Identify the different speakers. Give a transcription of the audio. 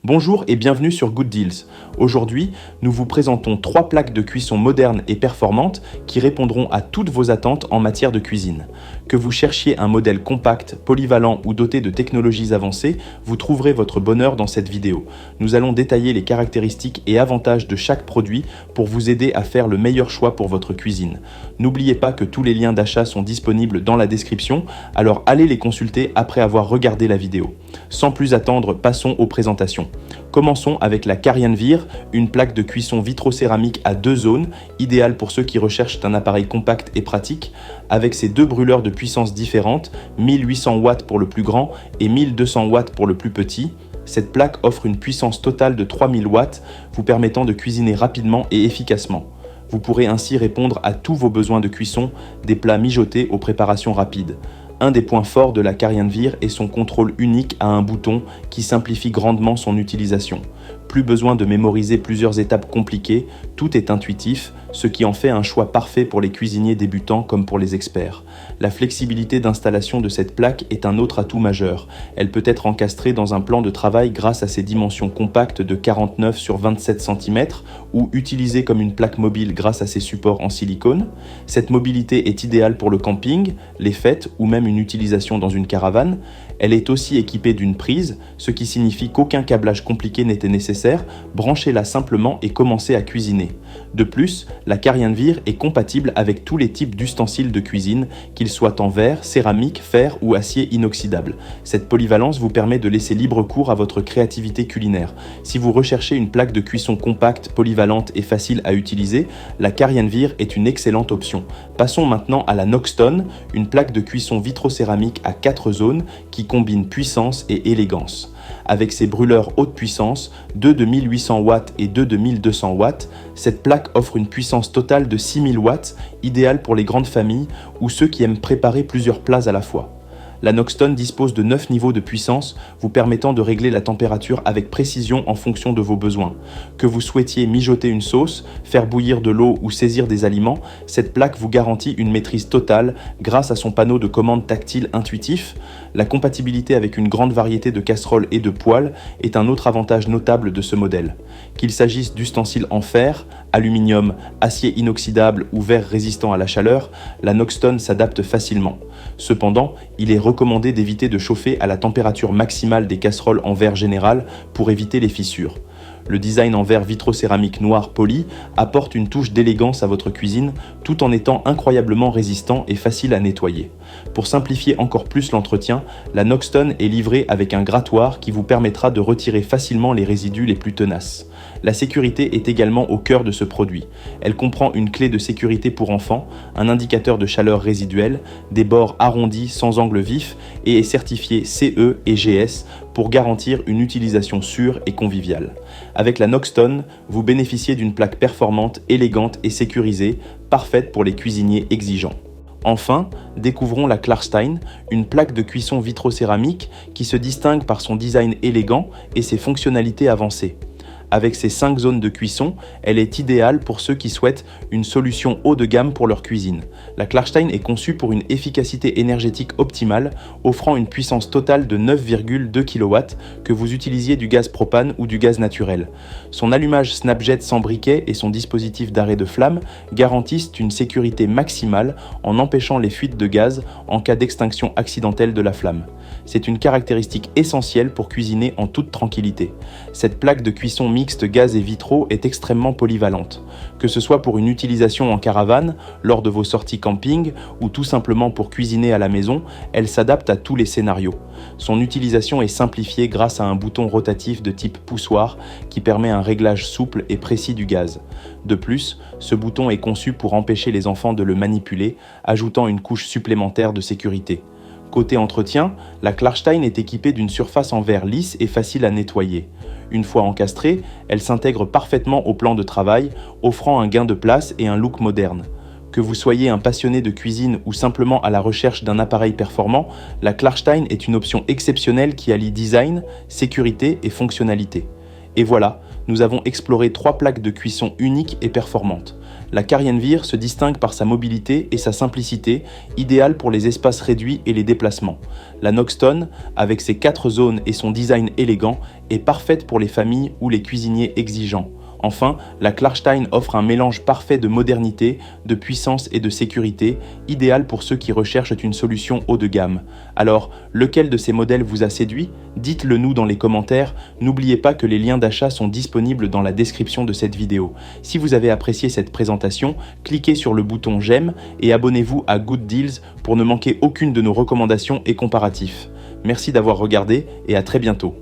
Speaker 1: Bonjour et bienvenue sur Good Deals. Aujourd'hui, nous vous présentons 3 plaques de cuisson modernes et performantes qui répondront à toutes vos attentes en matière de cuisine. Que vous cherchiez un modèle compact, polyvalent ou doté de technologies avancées, vous trouverez votre bonheur dans cette vidéo. Nous allons détailler les caractéristiques et avantages de chaque produit pour vous aider à faire le meilleur choix pour votre cuisine. N'oubliez pas que tous les liens d'achat sont disponibles dans la description, alors allez les consulter après avoir regardé la vidéo. Sans plus attendre, passons aux présentations. Commençons avec la Carianvir, une plaque de cuisson vitrocéramique à 2 zones, idéale pour ceux qui recherchent un appareil compact et pratique, avec ses 2 brûleurs de puissance différentes, 1800 watts pour le plus grand et 1200 watts pour le plus petit. Cette plaque offre une puissance totale de 3000 watts, vous permettant de cuisiner rapidement et efficacement. Vous pourrez ainsi répondre à tous vos besoins de cuisson, des plats mijotés aux préparations rapides. Un des points forts de la Carianvir est son contrôle unique à un bouton qui simplifie grandement son utilisation. Plus besoin de mémoriser plusieurs étapes compliquées, tout est intuitif, ce qui en fait un choix parfait pour les cuisiniers débutants comme pour les experts. La flexibilité d'installation de cette plaque est un autre atout majeur. Elle peut être encastrée dans un plan de travail grâce à ses dimensions compactes de 49 sur 27 cm ou utilisée comme une plaque mobile grâce à ses supports en silicone. Cette mobilité est idéale pour le camping, les fêtes ou même une utilisation dans une caravane. Elle est aussi équipée d'une prise, ce qui signifie qu'aucun câblage compliqué n'était nécessaire, branchez-la simplement et commencez à cuisiner. De plus, la Carianvir est compatible avec tous les types d'ustensiles de cuisine, qu'ils soient en verre, céramique, fer ou acier inoxydable. Cette polyvalence vous permet de laisser libre cours à votre créativité culinaire. Si vous recherchez une plaque de cuisson compacte, polyvalente et facile à utiliser, la Carianvir est une excellente option. Passons maintenant à la Noxton, une plaque de cuisson vitrocéramique à 4 zones qui combine puissance et élégance. Avec ses brûleurs haute puissance, 2 de 1800 watts et 2 de 1200 watts, cette plaque offre une puissance totale de 6000 watts, idéale pour les grandes familles ou ceux qui aiment préparer plusieurs plats à la fois. La Noxton dispose de 9 niveaux de puissance, vous permettant de régler la température avec précision en fonction de vos besoins. Que vous souhaitiez mijoter une sauce, faire bouillir de l'eau ou saisir des aliments, cette plaque vous garantit une maîtrise totale grâce à son panneau de commande tactile intuitif. La compatibilité avec une grande variété de casseroles et de poêles est un autre avantage notable de ce modèle. Qu'il s'agisse d'ustensiles en fer, aluminium, acier inoxydable ou verre résistant à la chaleur, la Noxton s'adapte facilement. Cependant, il est recommandé d'éviter de chauffer à la température maximale des casseroles en verre général pour éviter les fissures. Le design en verre vitrocéramique noir poli apporte une touche d'élégance à votre cuisine tout en étant incroyablement résistant et facile à nettoyer. Pour simplifier encore plus l'entretien, la Noxton est livrée avec un grattoir qui vous permettra de retirer facilement les résidus les plus tenaces. La sécurité est également au cœur de ce produit. Elle comprend une clé de sécurité pour enfants, un indicateur de chaleur résiduelle, des bords arrondis sans angle vif et est certifié CE et GS pour garantir une utilisation sûre et conviviale. Avec la Noxton, vous bénéficiez d'une plaque performante, élégante et sécurisée, parfaite pour les cuisiniers exigeants. Enfin, découvrons la Klarstein, une plaque de cuisson vitrocéramique qui se distingue par son design élégant et ses fonctionnalités avancées. Avec ses 5 zones de cuisson, elle est idéale pour ceux qui souhaitent une solution haut de gamme pour leur cuisine. La Klarstein est conçue pour une efficacité énergétique optimale, offrant une puissance totale de 9,2 kW, que vous utilisiez du gaz propane ou du gaz naturel. Son allumage Snapjet sans briquet et son dispositif d'arrêt de flamme garantissent une sécurité maximale en empêchant les fuites de gaz en cas d'extinction accidentelle de la flamme. C'est une caractéristique essentielle pour cuisiner en toute tranquillité. Cette plaque de cuisson mixte gaz et vitraux est extrêmement polyvalente. Que ce soit pour une utilisation en caravane, lors de vos sorties camping ou tout simplement pour cuisiner à la maison, elle s'adapte à tous les scénarios. Son utilisation est simplifiée grâce à un bouton rotatif de type poussoir qui permet un réglage souple et précis du gaz. De plus, ce bouton est conçu pour empêcher les enfants de le manipuler, ajoutant une couche supplémentaire de sécurité. Côté entretien, la Klarstein est équipée d'une surface en verre lisse et facile à nettoyer. Une fois encastrée, elle s'intègre parfaitement au plan de travail, offrant un gain de place et un look moderne. Que vous soyez un passionné de cuisine ou simplement à la recherche d'un appareil performant, la Klarstein est une option exceptionnelle qui allie design, sécurité et fonctionnalité. Et voilà, nous avons exploré 3 plaques de cuisson uniques et performantes. La Carienvir se distingue par sa mobilité et sa simplicité, idéale pour les espaces réduits et les déplacements. La Noxton, avec ses 4 zones et son design élégant, est parfaite pour les familles ou les cuisiniers exigeants. Enfin, la Klarstein offre un mélange parfait de modernité, de puissance et de sécurité, idéal pour ceux qui recherchent une solution haut de gamme. Alors, lequel de ces modèles vous a séduit? Dites-le nous dans les commentaires. N'oubliez pas que les liens d'achat sont disponibles dans la description de cette vidéo. Si vous avez apprécié cette présentation, cliquez sur le bouton j'aime et abonnez-vous à Good Deals pour ne manquer aucune de nos recommandations et comparatifs. Merci d'avoir regardé et à très bientôt.